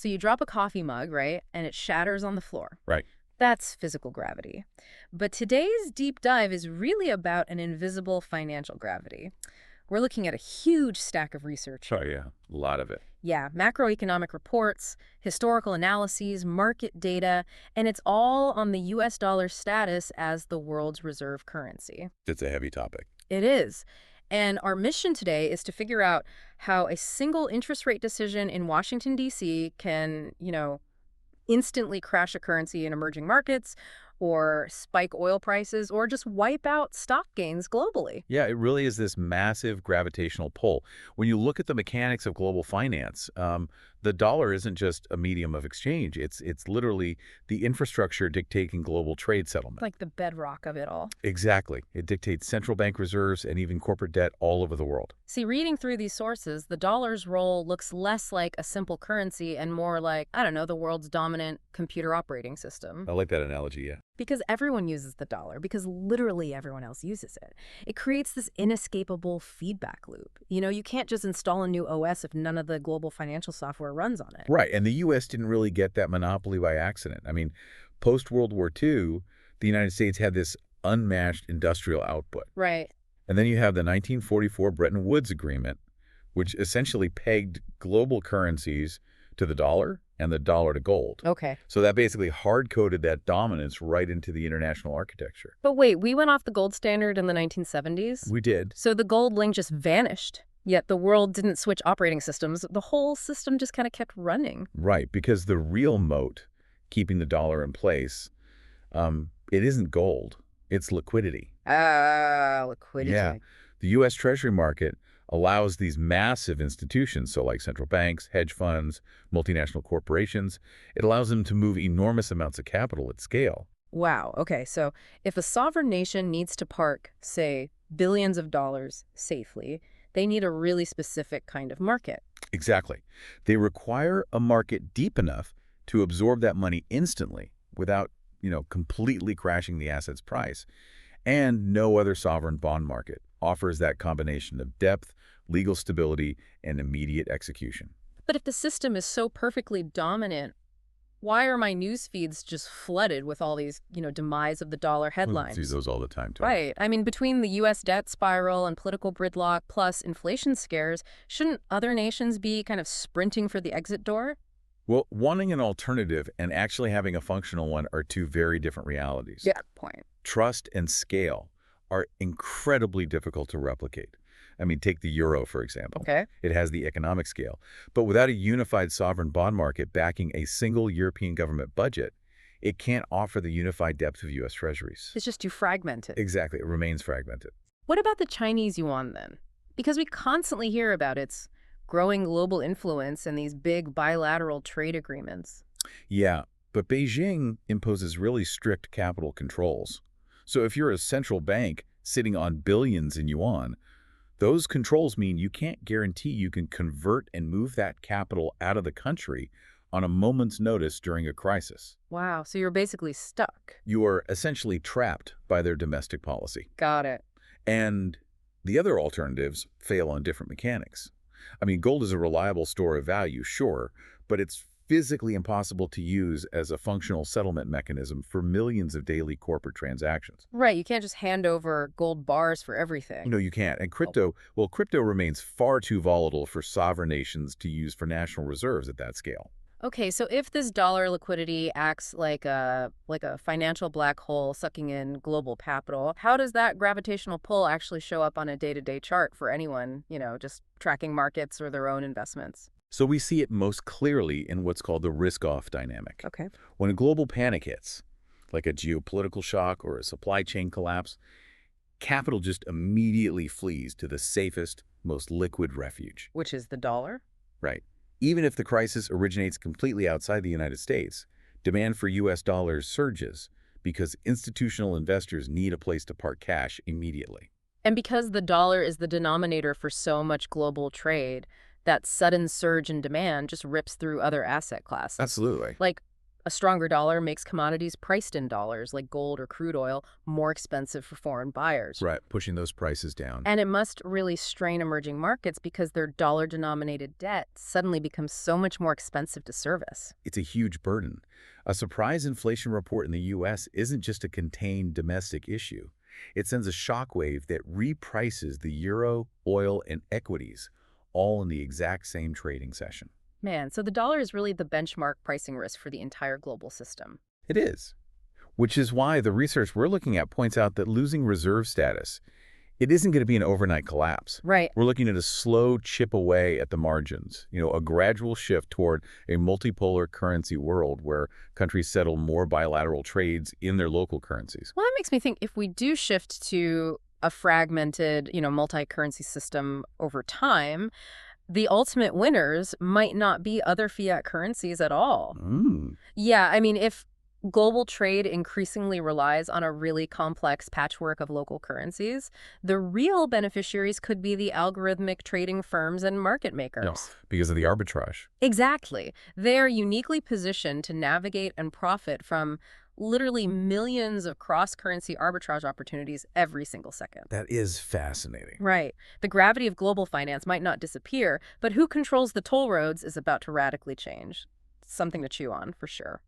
So you drop a coffee mug, right, and it shatters on the floor. Right. That's physical gravity. But today's deep dive is really about an invisible financial gravity. We're looking at a huge stack of research Oh, here. yeah. A lot of it. Yeah, macroeconomic reports, historical analyses, market data, and it's all on the US dollar status as the world's reserve currency. It's a heavy topic. It is. And our mission today is to figure out how a single interest rate decision in Washington, D.C. can, instantly crash a currency in emerging markets or spike oil prices or just wipe out stock gains globally. Yeah, it really is this massive gravitational pull. When you look at the mechanics of global finance, the dollar isn't just a medium of exchange. It's literally the infrastructure dictating global trade settlement. Like the bedrock of it all. Exactly. It dictates central bank reserves and even corporate debt all over the world. See, reading through these sources, the dollar's role looks less like a simple currency and more like, I don't know, the world's dominant computer operating system. I like that analogy, yeah. Because everyone uses the dollar, because literally everyone else uses it. It creates this inescapable feedback loop. You can't just install a new OS if none of the global financial software runs on it. Right, and the U.S. didn't really get that monopoly by accident. I mean, post-World War II, the United States had this unmatched industrial output. Right. And then you have the 1944 Bretton Woods Agreement, which essentially pegged global currencies to the dollar and the dollar to gold. Okay. So that basically hard-coded that dominance right into the international architecture. But wait, we went off the gold standard in the 1970s? We did. So the gold link just vanished. Yet the world didn't switch operating systems. The whole system just kind of kept running. Right, because the real moat keeping the dollar in place, it isn't gold. It's liquidity. Liquidity. Yeah. The U.S. Treasury market allows these massive institutions, so like central banks, hedge funds, multinational corporations, it allows them to move enormous amounts of capital at scale. Wow. Okay, so if a sovereign nation needs to park, say, billions of dollars safely, they need a really specific kind of market. Exactly. They require a market deep enough to absorb that money instantly without, completely crashing the asset's price. And no other sovereign bond market offers that combination of depth, legal stability, and immediate execution. But if the system is so perfectly dominant, why are my news feeds just flooded with all these, demise of the dollar headlines? See those all the time, too. Right. I mean, between the U.S. debt spiral and political gridlock plus inflation scares, shouldn't other nations be kind of sprinting for the exit door? Well, wanting an alternative and actually having a functional one are two very different realities. Yeah. Point. Trust and scale are incredibly difficult to replicate. I mean, take the euro, for example. Okay. It has the economic scale. But without a unified sovereign bond market backing a single European government budget, it can't offer the unified depth of U.S. treasuries. It's just too fragmented. Exactly. It remains fragmented. What about the Chinese yuan, then? Because we constantly hear about its growing global influence and these big bilateral trade agreements. Yeah, but Beijing imposes really strict capital controls. So if you're a central bank sitting on billions in yuan, those controls mean you can't guarantee you can convert and move that capital out of the country on a moment's notice during a crisis. Wow, so you're basically stuck. You are essentially trapped by their domestic policy. Got it. And the other alternatives fail on different mechanics. I mean, gold is a reliable store of value, sure, but it's physically impossible to use as a functional settlement mechanism for millions of daily corporate transactions. Right, you can't just hand over gold bars for everything. No, you can't. And crypto remains far too volatile for sovereign nations to use for national reserves at that scale. Okay, so if this dollar liquidity acts like a financial black hole sucking in global capital, how does that gravitational pull actually show up on a day-to-day chart for anyone, just tracking markets or their own investments? So we see it most clearly in what's called the risk-off dynamic. Okay. When a global panic hits, like a geopolitical shock or a supply chain collapse, capital just immediately flees to the safest, most liquid refuge. Which is the dollar? Right. Even if the crisis originates completely outside the United States, demand for U.S. dollars surges because institutional investors need a place to park cash immediately. And because the dollar is the denominator for so much global trade, that sudden surge in demand just rips through other asset classes. Absolutely. Like, A stronger dollar makes commodities priced in dollars, like gold or crude oil, more expensive for foreign buyers. Right, pushing those prices down. And it must really strain emerging markets because their dollar-denominated debt suddenly becomes so much more expensive to service. It's a huge burden. A surprise inflation report in the U.S. isn't just a contained domestic issue. It sends a shockwave that reprices the euro, oil, and equities, all in the exact same trading session. Man, so the dollar is really the benchmark pricing risk for the entire global system. It is. Which is why the research we're looking at points out that losing reserve status, it isn't going to be an overnight collapse. Right. We're looking at a slow chip away at the margins, a gradual shift toward a multipolar currency world where countries settle more bilateral trades in their local currencies. Well, that makes me think if we do shift to a fragmented, multi-currency system over time, the ultimate winners might not be other fiat currencies at all. Mm. Yeah, I mean, if global trade increasingly relies on a really complex patchwork of local currencies, the real beneficiaries could be the algorithmic trading firms and market No, makers. because of the arbitrage. Exactly. They're uniquely positioned to navigate and profit from literally millions of cross-currency arbitrage opportunities every single second. That is fascinating. Right. The gravity of global finance might not disappear, but who controls the toll roads is about to radically change. Something to chew on, for sure.